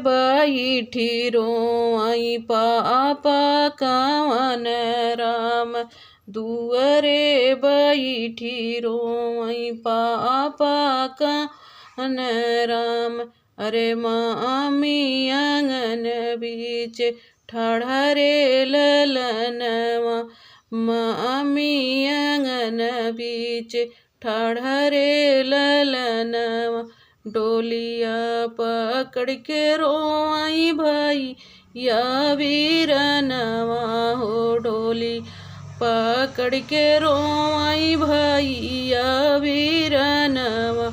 बैठी रोई पापा कवन राम दुअरे बैठी रोई पापा कवन राम। अरे मामी आंगन बीच ठाढ़रे ललनवा मामी आंगन बीच ठाढ़रे ललनवा। डोलिया पकड़ के रोई भाई या वीरनवा हो डोली पकड़ के रोई भाई या वीरनवा।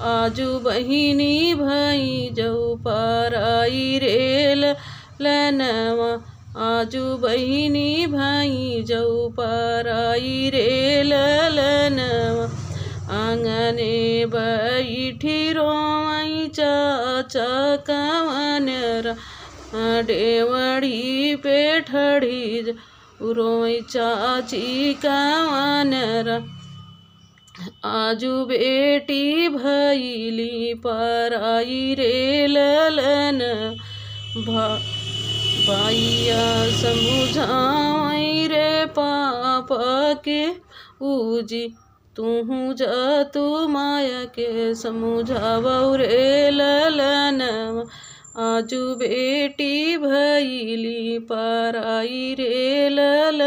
आजू बहिनी भाई जऊ पाराई रे ललनवा आजू बहिनी भाई जऊ पाराई रे ललनवा। आंगने बैठी रोई चाचा कवन डेवढ़ी पे ठड़ी रोई चाची कवन आजू बेटी भैली पराई रे ललन भैया समझाई रे पापा के पूजी तू जा तू माया के समझावौ रे ललन। आजू बेटी भैली पराई रे ललन।